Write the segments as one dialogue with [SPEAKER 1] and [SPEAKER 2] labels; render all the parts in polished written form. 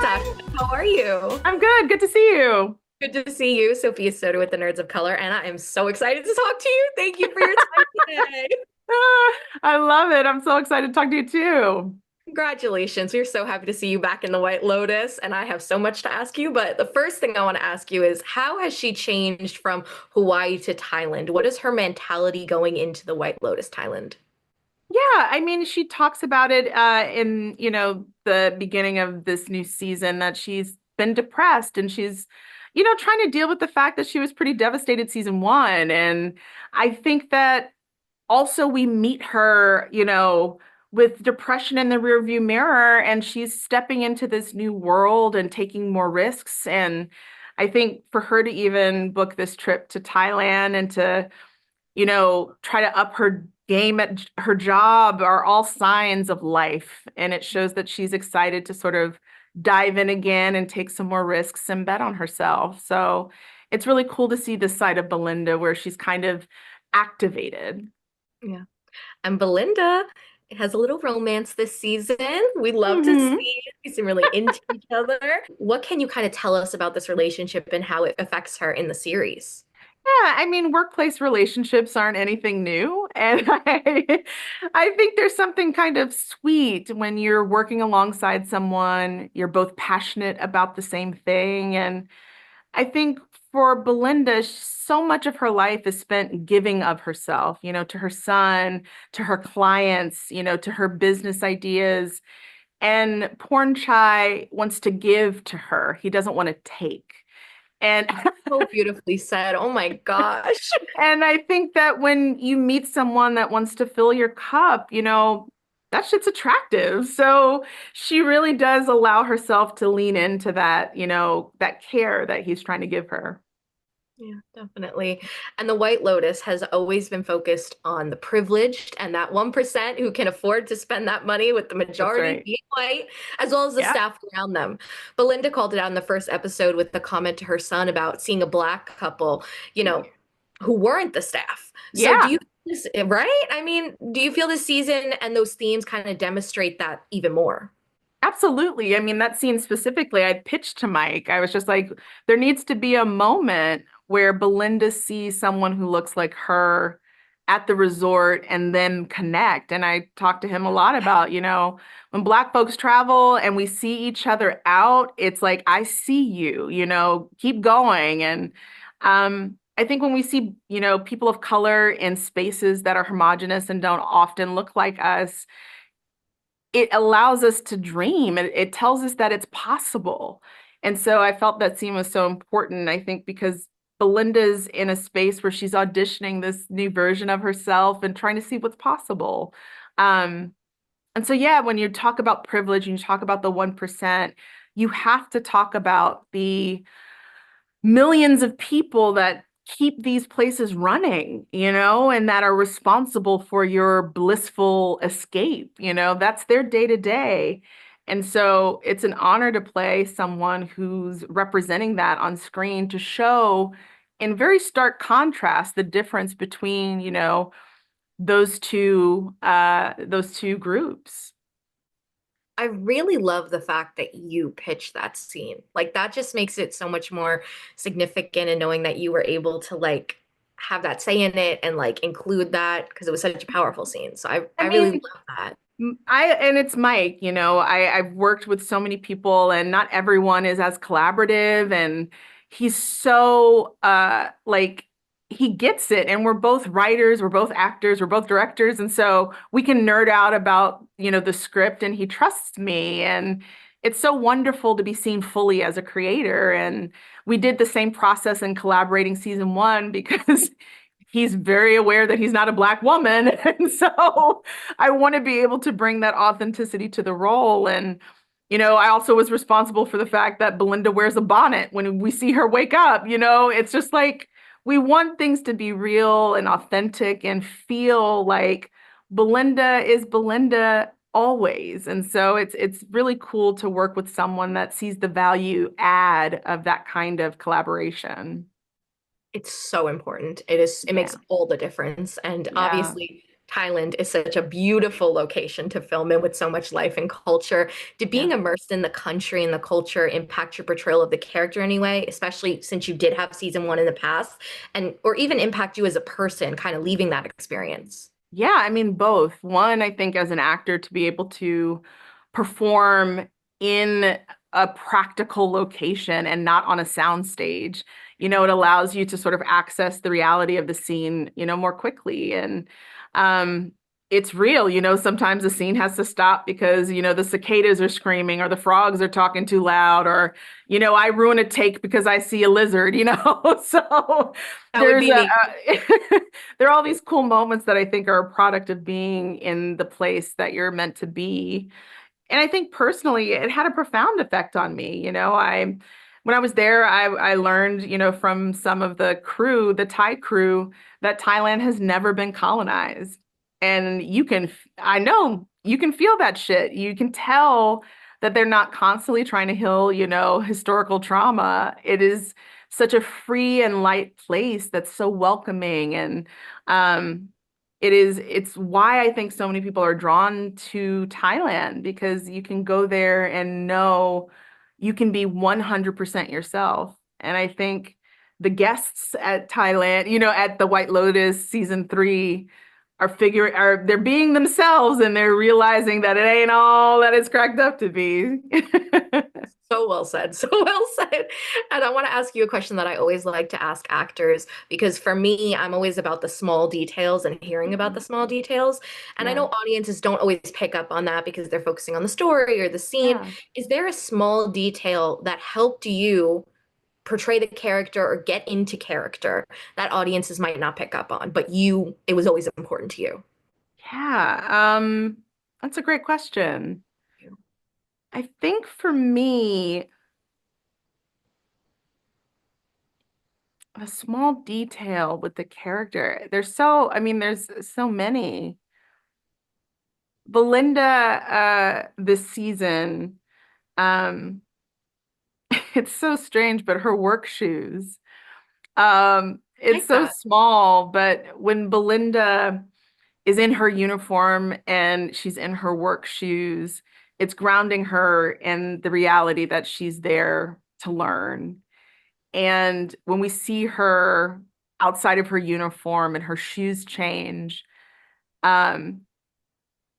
[SPEAKER 1] Natasha.
[SPEAKER 2] Hi,
[SPEAKER 1] How are you?
[SPEAKER 2] I'm good. Good to see you.
[SPEAKER 1] Good to see you, Sophia Soda with the Nerds of Color, and I am so excited to talk to you. Thank you for your time today.
[SPEAKER 2] Ah, I love it. I'm so excited to talk to you too.
[SPEAKER 1] Congratulations. We're so happy to see you back in the White Lotus, and I have so much to ask you. But the first thing I want to ask you is how has she changed from Hawaii to Thailand? What is her mentality going into the White Lotus, Thailand?
[SPEAKER 2] Yeah, I mean, she talks about it in, the beginning of this new season that she's been depressed and she's, trying to deal with the fact that she was pretty devastated season one. And I think that also we meet her, with depression in the rearview mirror, and she's stepping into this new world and taking more risks. And I think for her to even book this trip to Thailand and to, try to up her game at her job are all signs of life. And it shows that she's excited to sort of dive in again and take some more risks and bet on herself. So it's really cool to see this side of Belinda where she's kind of activated.
[SPEAKER 1] Yeah. And Belinda has a little romance this season. We love to
[SPEAKER 2] Hmm.
[SPEAKER 1] see it. They seem really into each other. What can you kind of tell us about this relationship and how it affects her in the series?
[SPEAKER 2] Yeah, I mean, workplace relationships aren't anything new. And I think there's something kind of sweet when you're working alongside someone, you're both passionate about the same thing. And I think for Belinda, so much of her life is spent giving of herself, to her son, to her clients, to her business ideas. And Porn Chai wants to give to her. He doesn't want to take. And
[SPEAKER 1] So beautifully said. Oh my gosh.
[SPEAKER 2] and I think that when you meet someone that wants to fill your cup, that shit's attractive. So she really does allow herself to lean into that, that care that he's trying to give her.
[SPEAKER 1] Yeah, definitely. And the White Lotus has always been focused on the privileged and that 1% who can afford to spend that money, with the
[SPEAKER 2] That's
[SPEAKER 1] majority
[SPEAKER 2] right.
[SPEAKER 1] being white, as well as the
[SPEAKER 2] Yeah.
[SPEAKER 1] staff around them. Belinda called it out in the first episode with the comment to her son about seeing a black couple, you know, who weren't the staff. So do
[SPEAKER 2] Yeah.
[SPEAKER 1] you, right? I mean, do you feel this season and those themes kind of demonstrate that even more?
[SPEAKER 2] Absolutely. I mean, that scene specifically, I pitched to Mike. I was just like, there needs to be a moment where Belinda sees someone who looks like her at the resort and then connect. And I talked to him a lot about, when Black folks travel and we see each other out, it's like, I see you, keep going. And I think when we see, people of color in spaces that are homogenous and don't often look like us, it allows us to dream. It tells us that it's possible. And so I felt that scene was so important, I think, because Belinda's in a space where she's auditioning this new version of herself and trying to see what's possible. Um, and so, yeah, when you talk about privilege and you talk about the 1%, you have to talk about the millions of people that keep these places running, and that are responsible for your blissful escape, that's their day to day. And so it's an honor to play someone who's representing that on screen to show in very stark contrast the difference between, those two groups.
[SPEAKER 1] I really love the fact that you pitched that scene. Like that just makes it so much more significant, and knowing that you were able to like have that say in it and like include that because it was such a powerful scene. So I
[SPEAKER 2] I
[SPEAKER 1] really
[SPEAKER 2] mean,
[SPEAKER 1] love that.
[SPEAKER 2] and it's Mike, I've worked with so many people and not everyone is as collaborative, and he's so like he gets it, and we're both writers, we're both actors, we're both directors, and so we can nerd out about, the script, and he trusts me, and it's so wonderful to be seen fully as a creator. And we did the same process in collaborating season one because he's very aware that he's not a Black woman. And so I want to be able to bring that authenticity to the role. And, I also was responsible for the fact that Belinda wears a bonnet when we see her wake up. It's just like we want things to be real and authentic and feel like Belinda is Belinda always. And so it's really cool to work with someone that sees the value add of that kind of collaboration.
[SPEAKER 1] It's so important. It makes
[SPEAKER 2] Yeah.
[SPEAKER 1] all the difference. And
[SPEAKER 2] Yeah.
[SPEAKER 1] obviously, Thailand is such a beautiful location to film in with so much life and culture. Did
[SPEAKER 2] Yeah.
[SPEAKER 1] being immersed in the country and the culture impact your portrayal of the character anyway, especially since you did have season one in the past, and or even impact you as a person, kind of leaving that experience?
[SPEAKER 2] Yeah, I mean, both. One, I think as an actor to be able to perform in a practical location and not on a sound stage, it allows you to sort of access the reality of the scene, more quickly. And um, it's real, sometimes the scene has to stop because, the cicadas are screaming or the frogs are talking too loud or, I ruin a take because I see a lizard, So
[SPEAKER 1] That would
[SPEAKER 2] there's
[SPEAKER 1] be me.
[SPEAKER 2] there are all these cool moments that I think are a product of being in the place that you're meant to be. And I think personally, it had a profound effect on me. When I was there, I learned, from some of the crew, the Thai crew, that Thailand has never been colonized. And I know you can feel that shit. You can tell that they're not constantly trying to heal, historical trauma. It is such a free and light place that's so welcoming. And um, it's why I think so many people are drawn to Thailand because you can go there and know you can be 100% yourself. And I think the guests at Thailand, at the White Lotus season 3 they're being themselves and they're realizing that it ain't all that it's cracked up to be.
[SPEAKER 1] So well said. So well said. And I want to ask you a question that I always like to ask actors because for me, I'm always about the small details and hearing about the small details. And I
[SPEAKER 2] Yeah.
[SPEAKER 1] know audiences don't always pick up on that because they're focusing on the story or the scene.
[SPEAKER 2] Yeah.
[SPEAKER 1] Is there a small detail that helped you portray the character or get into character that audiences might not pick up on, but it was always important to you?
[SPEAKER 2] Yeah. That's a great question. I think for me, a small detail with the character. I mean, there's so many. Belinda, this season, um, it's so strange, but her work shoes,
[SPEAKER 1] Like
[SPEAKER 2] it's so
[SPEAKER 1] that.
[SPEAKER 2] small, but when Belinda is in her uniform and she's in her work shoes, it's grounding her in the reality that she's there to learn. And when we see her outside of her uniform and her shoes change, um,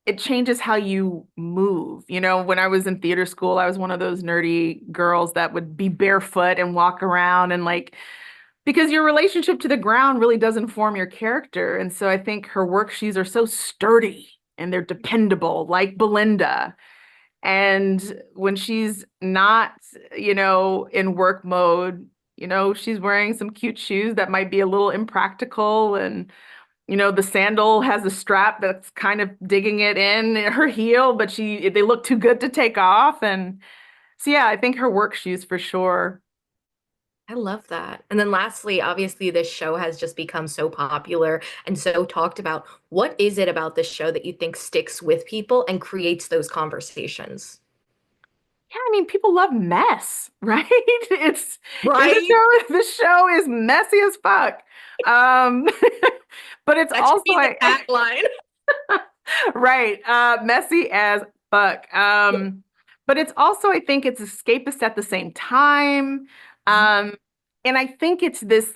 [SPEAKER 2] it changes how you move. When I was in theater school, I was one of those nerdy girls that would be barefoot and walk around and because your relationship to the ground really does inform your character. And so I think her work shoes are so sturdy and they're dependable, like Belinda. And when she's not, in work mode, she's wearing some cute shoes that might be a little impractical. And, the sandal has a strap that's kind of digging it in her heel, but they look too good to take off. And so, yeah, I think her work shoes for sure.
[SPEAKER 1] I love that. And then lastly, obviously, this show has just become so popular and so talked about. What is it about this show that you think sticks with people and creates those conversations?
[SPEAKER 2] Yeah, I mean, people love mess, right?
[SPEAKER 1] Right?
[SPEAKER 2] The show is messy as fuck. Um, but it's
[SPEAKER 1] That should
[SPEAKER 2] also
[SPEAKER 1] be the tagline.
[SPEAKER 2] right, messy as fuck. But it's also, I think it's escapist at the same time. Um, and I think it's this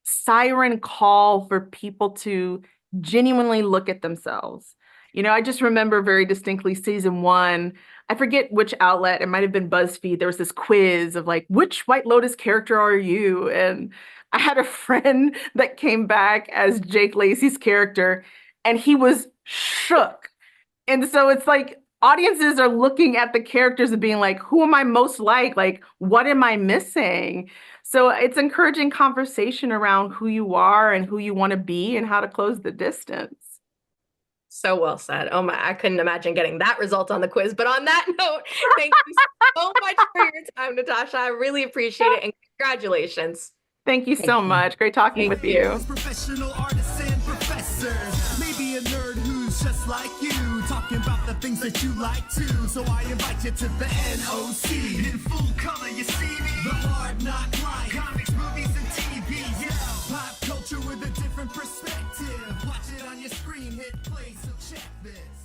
[SPEAKER 2] siren call for people to genuinely look at themselves. I just remember very distinctly season 1. I forget which outlet, it might have been BuzzFeed. There was this quiz of which White Lotus character are you? And I had a friend that came back as Jake Lacey's character, and he was shook. And so it's audiences are looking at the characters and being like, who am I most like? What am I missing? So it's encouraging conversation around who you are and who you want to be and how to close the distance.
[SPEAKER 1] So well said. Oh my, I couldn't imagine getting that result on the quiz. But on that note, thank you so much for your time, Natasha. I really appreciate it and congratulations.
[SPEAKER 2] Thank you so much. Great talking
[SPEAKER 1] Thank
[SPEAKER 2] with
[SPEAKER 1] you.
[SPEAKER 2] you.
[SPEAKER 3] Professional artists and professors. Maybe a nerd who's just like you, talking about the things that you like too. So I invite you to the NOC. In full color, you see me. The hard knock life. Comics, movies, and TV. Yeah. Pop culture with a different perspective. Watch it on your screen. Hit play, so check this.